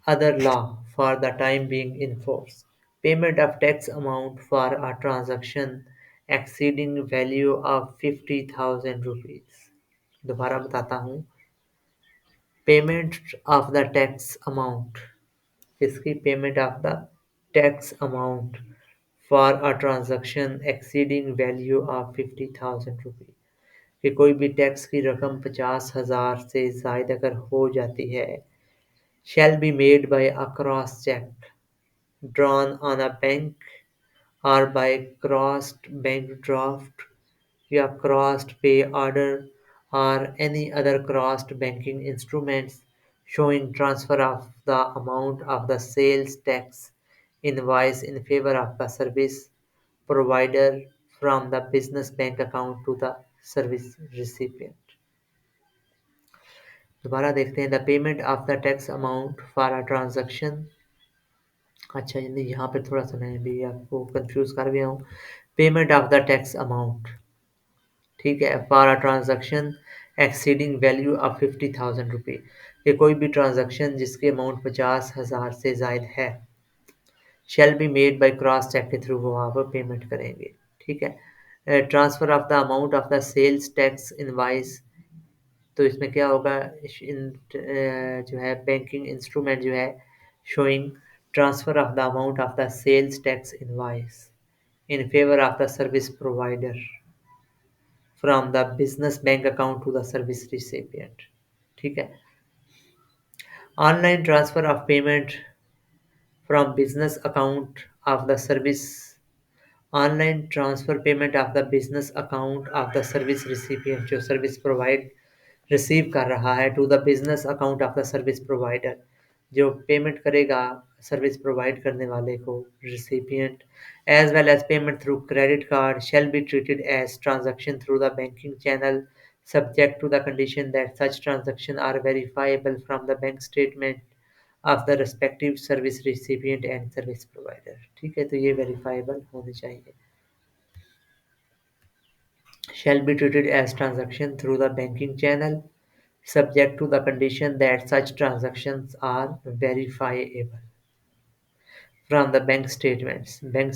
other law for the time being in force. Payment of tax amount for a transaction exceeding value of 50,000 rupees। दोबारा बताता हूँ, payment of the tax amount, इसकी payment of the tax amount for a transaction exceeding value of 50,000 rupees, कि कोई भी टैक्स की रकम 50,000 से ज़ायद अगर हो जाती है, shall be made by a cross check drawn on a bank or by crossed bank draft या crossed pay order or any other crossed banking instruments showing transfer of the amount of the sales tax invoice in favor of the service provider from the business bank account to the service recipient। दोबारा देखते हैं, the payment of the tax amount for a transaction. अच्छा, यानी यहाँ पे थोड़ा सा मैं भी आपको कंफ्यूज कर गया हूँ। Payment of the tax amount, ठीक है, for a transaction exceeding value of 50,000 रुपये, कि कोई भी ट्रांजैक्शन जिसकी अमाउंट 50,000 से जायद है, shall be made by cross check के थ्रू वो आप पेमेंट करेंगे। ठीक है, transfer of the amount of the sales tax invoice, तो इसमें क्या होगा, जो है बैंकिंग इंस्ट्रूमेंट जो है showing transfer of the amount of the sales tax invoice in favour of the service provider from the business bank account to the service recipient. ठीक है, online transfer of payment from business account of the service, online transfer payment of the business account of the service recipient जो सर्विस प्रोवाइड रिसीव कर रहा है to the business account of the service provider, जो पेमेंट करेगा सर्विस प्रोवाइड करने वाले को, recipient, as well as payment through credit card shall be treated as transaction through the banking channel subject to the condition that such transactions are verifiable from the bank statement of the respective service recipient and service provider। ठीक है, तो ये वेरीफाइबल होने चाहिए। shall be treated as transaction through the banking channel subject to the condition that such transactions are verifiable from the bank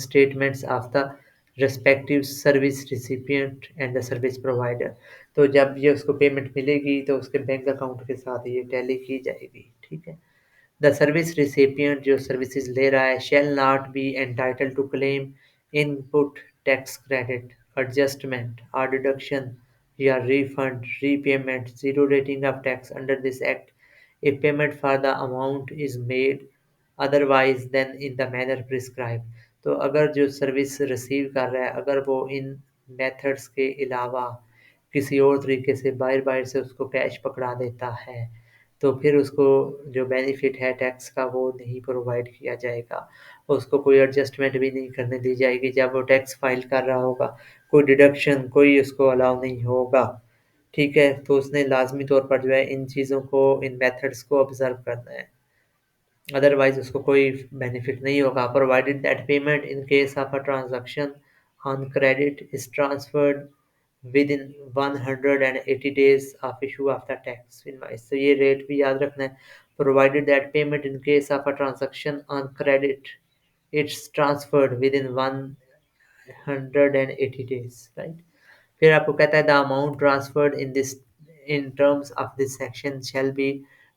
statements of the respective service recipient and the service provider। तो जब ये उसको पेमेंट मिलेगी तो उसके बैंक अकाउंट के साथ ये टैली की जाएगी। ठीक है, द सर्विस रिसिपिएंट जो सर्विसेज ले रहा है shall not be entitled to claim input tax credit adjustment और डिडक्शन या refund repayment zero rating of tax under this act if payment for the amount is made otherwise than in the manner prescribed। तो अगर जो सर्विस रिसीव कर रहा है अगर वो इन मेथड्स के अलावा किसी और तरीके से बाहर बाहर से उसको कैश पकड़ा देता है तो फिर उसको जो बेनिफिट है टैक्स का वो नहीं प्रोवाइड किया जाएगा, उसको कोई एडजस्टमेंट भी नहीं करने दी जाएगी जब वो टैक्स फाइल कर रहा होगा, कोई डिडक्शन कोई उसको अलाउ नहीं होगा। ठीक है, तो उसने लाजमी तौर पर जो है इन चीज़ों को, इन मेथड्स को ऑब्जर्व करना है, अदरवाइज उसको कोई बेनिफिट नहीं होगा। Provided that payment in case of a transaction on credit is transferred with in 180 days of issue of the tax invoice. तो ये रेट भी याद रखना है, provided that payment in case of a transaction on credit it's transferred with in 180 days, right. फिर आपको कहता है the amount transferred in this in terms of this section shall be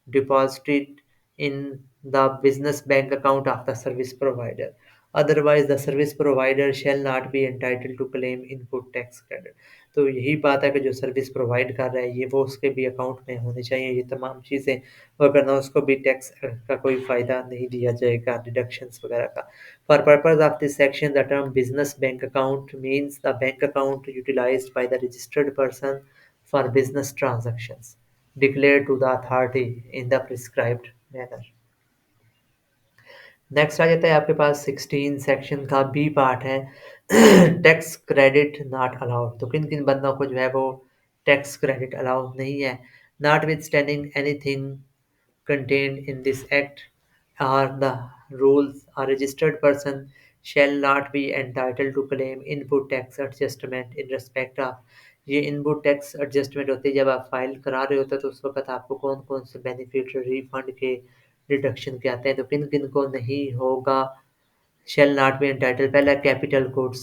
deposited in the business bank account of the service provider. Otherwise the service provider shall not be entitle to claim input tax credit. तो यही बात है कि जो सर्विस प्रोवाइड कर रहा है ये वो उसके भी अकाउंट में होनी चाहिए ये तमाम चीज़ें, वरना उसको भी टैक्स का कोई फ़ायदा नहीं दिया जाएगा, डिडक्शंस वगैरह का। For purpose of this section, the term business bank account means the bank account utilized by the registered person for business transactions declared to the authority in the prescribed manner. Next आ जाता है आपके पास 16 सेक्शन का बी पार्ट है टैक्स क्रेडिट नॉट अलाउड। तो किन किन बंदों को जो है वो टैक्स क्रेडिट अलाउड नहीं है। Notwithstanding anything contained in this act are the rules a registered person shall not be entitled to claim input tax adjustment in respect of। ये इनपुट टैक्स एडजस्टमेंट होती है जब आप फाइल करा रहे होते हो तो उस वक्त आपको कौन कौन से बेनिफिट रिफंड के डिडक्शन के आते हैं, तो किन किन को नहीं होगा। शेल नॉट बी एंटाइटल, पहला कैपिटल गुड्स,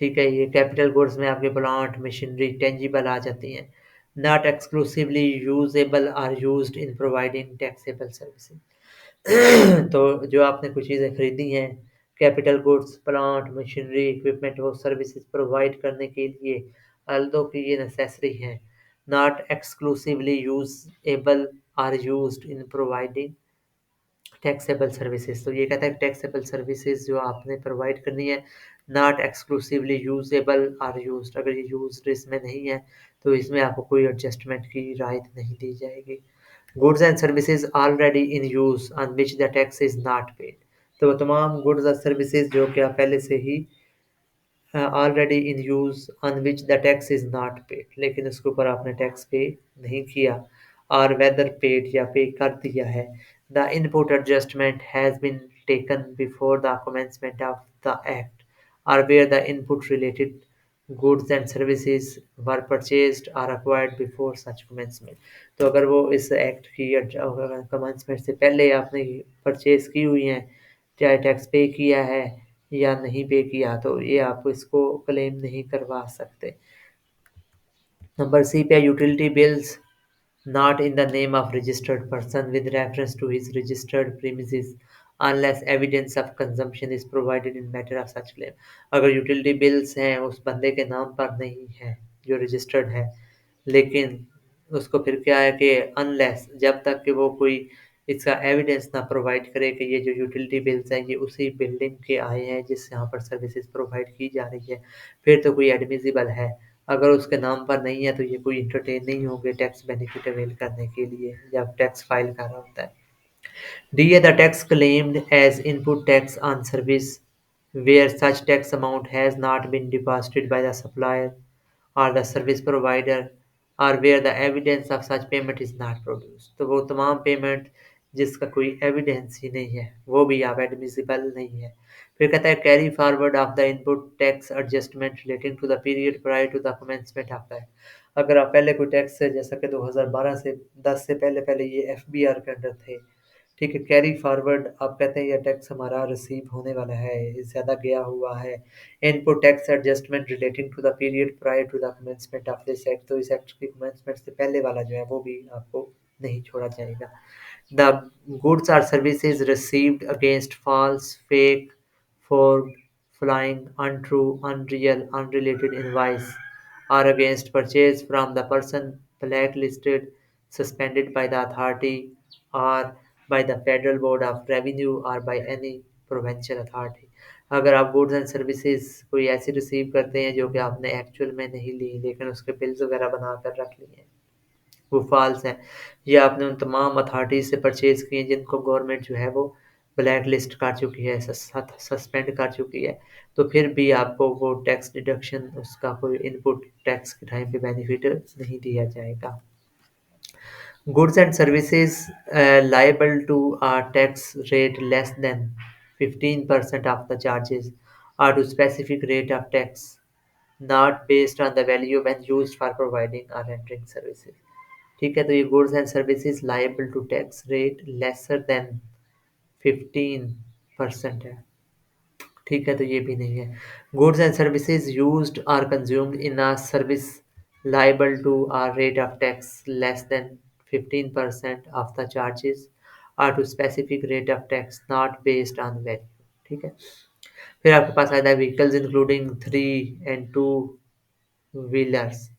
ठीक है, ये कैपिटल गुड्स में आपके प्लांट मशीनरी टेंजिबल आ जाती हैं। Not exclusively usable or used in providing taxable services. तो जो आपने कुछ चीज़ें खरीदी हैं, capital goods, plant machinery equipment, वो सर्विसेज प्रोवाइड करने के लिए अल्दो कि ये नेसेसरी हैं, not exclusively usable or used in providing taxable services. तो ये कहता है टैक्सेबल सर्विसेज जो आपने प्रोवाइड करनी है not exclusively usable or used, अगर ये यूज इसमें नहीं है तो इसमें आपको कोई एडजस्टमेंट की रायत नहीं दी जाएगी। Goods and services already in use on which the tax is not paid. तो वो तमाम गुड्स और सर्विसेज जो कि आप पहले से ही already in use on which the tax is not paid, लेकिन उसके ऊपर आपने टैक्स पे नहीं किया, और वेदर पेड या पे कर दिया है। The input adjustment has been taken before the commencement of the act और where the input related goods and services were purchased or acquired before such commencement. तो अगर वो इस एक्ट की कमेंसमेंट से पहले आपने परचेज की हुई हैं, चाहे टैक्स पे किया है या नहीं पे किया, तो ये आप इसको क्लेम नहीं करवा सकते। नंबर सी पे utility bills not in the name of registered person with reference to his registered premises unless evidence of consumption is provided in matter of such claim। अगर यूटिलिटी बिल्स हैं उस बंदे के नाम पर नहीं है जो रजिस्टर्ड है, लेकिन उसको फिर क्या है कि अनलेस, जब तक कि वो कोई इसका एविडेंस ना प्रोवाइड करे कि ये जो यूटिलिटी बिल्स हैं ये उसी बिल्डिंग के आए हैं जिस यहाँ पर सर्विसेज प्रोवाइड की जा रही है, फिर तो कोई एडमिसिबल है। अगर उसके नाम पर नहीं है तो ये कोई इंटरटेन नहीं होंगे टैक्स बेनिफिट अवेल करने के लिए जब टैक्स फाइल कर रहा होता है। D. The tax claimed as input tax on service where such tax amount has not been deposited by the supplier or the service provider or where the evidence of such payment is not produced। तो वो तमाम पेमेंट जिसका कोई एविडेंस ही नहीं है वो भी आप एडमिसिबल नहीं है। फिर कहता है carry forward of the input tax adjustment relating to the period prior to the commencement of the. अगर आप पहले कोई टैक्स है जैसा कि 2012 से 10 से पहले पहले ये एफबीआर के अंडर थे, ठीक है, कैरी फॉरवर्ड आप कहते हैं ये टैक्स हमारा रिसीव होने वाला है, ये ज़्यादा गया हुआ है। Input tax adjustment relating to the period prior to the commencement of this act. तो इस एक्ट की कमेंसमेंट से पहले वाला जो है वो भी आपको नहीं छोड़ा जाएगा। The goods or services received against false, fake, forged, flying, untrue, unreal, unrelated invoice or against purchase from the person blacklisted, suspended by the authority or by the Federal Board of Revenue or by any provincial authority। अगर आप गुड्स एंड सर्विसेज कोई ऐसी रिसीव करते हैं जो कि आपने एक्चुअल में नहीं ली लेकिन उसके बिल्स वगैरह बना कर रख लिए हैं, वो फॉल्स हैं, ये आपने उन तमाम अथॉरिटीज़ से परचेज किए हैं जिनको गवर्नमेंट जो है वो ब्लैक लिस्ट कर चुकी है, सस्पेंड कर चुकी है, तो फिर भी आपको वो टैक्स डिडक्शन उसका कोई इनपुट टैक्स के टाइम पे बेनिफिट नहीं दिया जाएगा। Goods and services liable to a tax rate less than 15% of the charges or to specific rate of tax not based on the value when used for providing or rendering services। ठीक है, तो ये goods and services liable to tax rate lesser than 15% है, ठीक है, तो ये भी नहीं है। Goods and services used or consumed in a service liable to a rate of tax less than 15% of the charges or to specific rate of tax not based on value। ठीक है। फिर आपके पास आता है vehicles including three and two wheelers.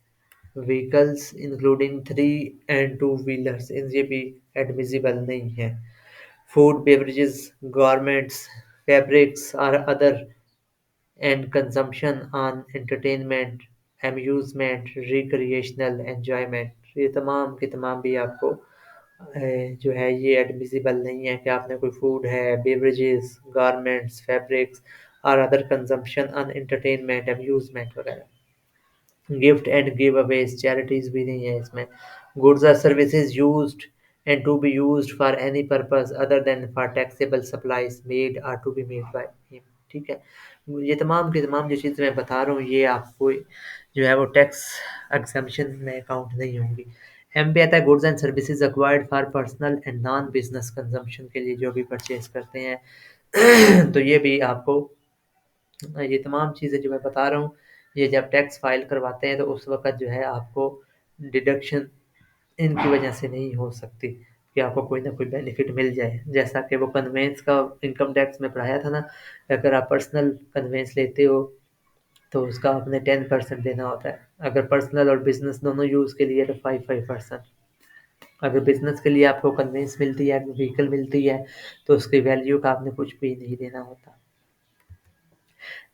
Vehicles including three and two wheelers, इन ये भी एडमिसिबल नहीं है। Food, beverages, garments, fabrics or other, and consumption on entertainment, amusement, recreational enjoyment, ये तमाम के तमाम भी आपको जो है ये एडमिसिबल नहीं है कि आपने कोई फूड है, बेवरेजेस, गारमेंट्स, फैब्रिक्स और other consumption on entertainment, amusement वगैरह। Gift and giveaways, charities भी नहीं है इसमें। Goods or services used and to be used for any purpose other than for taxable supplies made or to be made by him, ठीक है। ये तमाम की तमाम जो चीज़ें मैं बता रहा हूँ ये आपको जो है वो टैक्स एग्जम्पशन में काउंट नहीं होंगी। एम पे आता है goods and services acquired for personal and non business consumption के लिए जो भी परचेज करते हैं तो ये भी आपको ये तमाम चीज़ें जो मैं बता रहा हूँ ये जब टैक्स फाइल करवाते हैं तो उस वक़्त जो है आपको डिडक्शन इनकी वजह से नहीं हो सकती कि आपको कोई ना कोई बेनिफिट मिल जाए। जैसा कि वो कन्वेंस का इनकम टैक्स में पढ़ाया था ना, अगर आप पर्सनल कन्वेंस लेते हो तो उसका आपने 10% देना होता है। अगर पर्सनल और बिज़नेस दोनों यूज़ के लिए तो 5-5%। अगर बिज़नेस के लिए आपको कन्वेंस मिलती है, व्हीकल मिलती है, तो उसकी वैल्यू का आपने कुछ भी नहीं देना होता।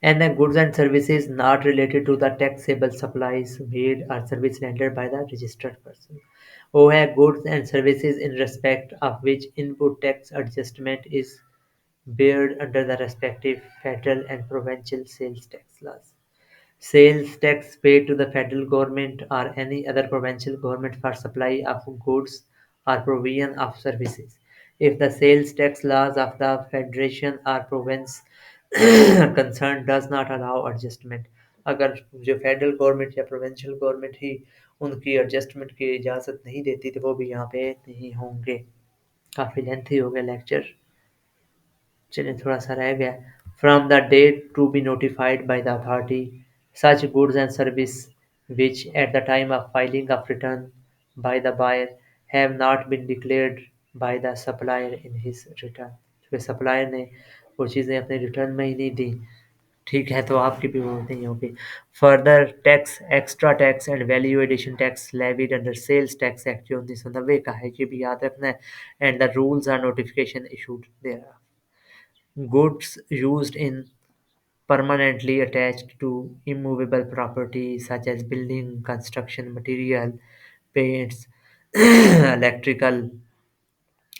And goods and services not related to the taxable supplies made or service rendered by the registered person. वो है goods and services in respect of which input tax adjustment is beared under the respective federal and provincial sales tax laws. Sales tax paid to the federal government or any other provincial government for supply of goods or provision of services. If the sales tax laws of the federation or province concerned does not allow adjustment, अगर जो फेडरल गवर्नमेंट या प्रोविंशियल गवर्नमेंट ही उनकी एडजस्टमेंट की इजाज़त नहीं देती तो वो भी यहाँ पे नहीं होंगे। काफ़ी लेंथी हो गया लेक्चर, चलिए थोड़ा सा रह गया। From the date to be notified by the authority such goods and service which at the time of filing of return by the buyer have not been declared by the supplier in his return, क्योंकि सप्लायर ने वो चीज़ें अपने रिटर्न में ही नहीं दी, ठीक है, तो आपकी भी वो नहीं होगी। Further tax, extra tax and value addition tax levied under sales tax act जो 1990 का है, ये भी याद रखना है। And the rules or notification issued there. Goods used in permanently attached to immovable property such as building, construction material, paints, electrical,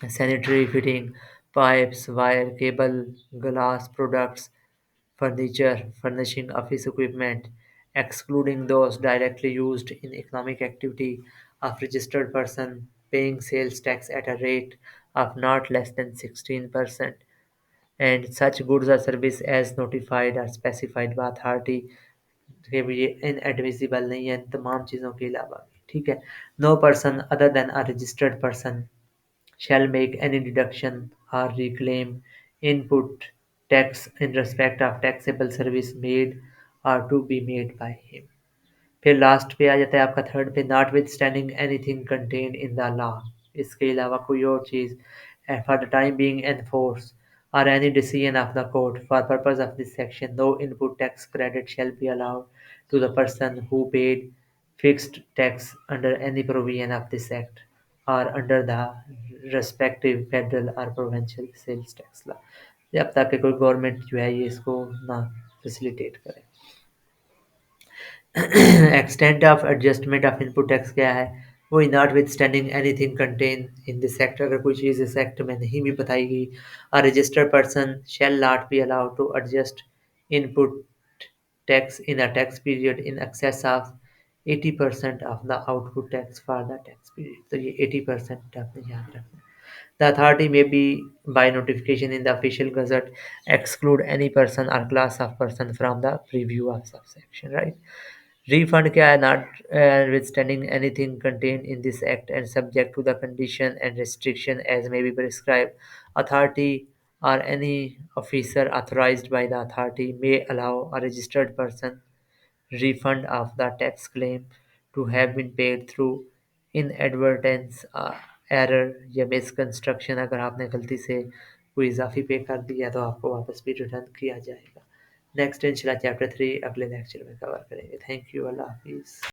sanitary fitting, pipes, wire, cable, glass products, furniture, furnishing, office equipment, excluding those directly used in economic activity of registered person paying sales tax at a rate of not less than 16%, and such goods or service as notified or specified by authority के भी ये इनएडमिसिबल नहीं है इन तमाम चीज़ों के अलावा भी, ठीक है। No person other than a registered person shall make any deduction or reclaim input tax in respect of taxable service made or to be made by him। फिर लास्ट पे आ जाता है आपका थर्ड पे, notwithstanding anything contain in the law, इसके अलावा कोई और चीज़ for the time being enforce or any decision of the court for purpose of this section, no input tax credit shall be allowed to the person who paid fixed tax under any provision of this act or under the respective federal or provincial sales tax law, जब तक कि कोई गवर्नमेंट जो है ये इसको ना फैसिलिटेट करे। Extent of adjustment of input tax क्या है, वो not with standing anything contain in this sector, अगर कोई चीज़ इस एक्ट में नहीं भी बताई गई, a registered person shall not be allowed to adjust input tax in a tax period in excess of 80% of the output tax for the tax period, तो ये 80% आपने याद रखना है। The authority may be, by notification in the official gazette, exclude any person or class of person from the preview of subsection, right? Refund क्या है, notwithstanding anything contained in this act and subject to the condition and restriction as may be prescribed, authority or any officer authorized by the authority may allow a registered person refund of the tax claim to have been paid through inadvertence, error या misconstruction, अगर आपने गलती से कोई इजाफी पे कर दिया तो आपको वापस भी रिटर्न किया जाएगा। नेक्स्ट इंशाल्लाह चैप्टर 3 अगले लेक्चर में कवर करेंगे। थैंक यू, अल्लाह हाफिज़।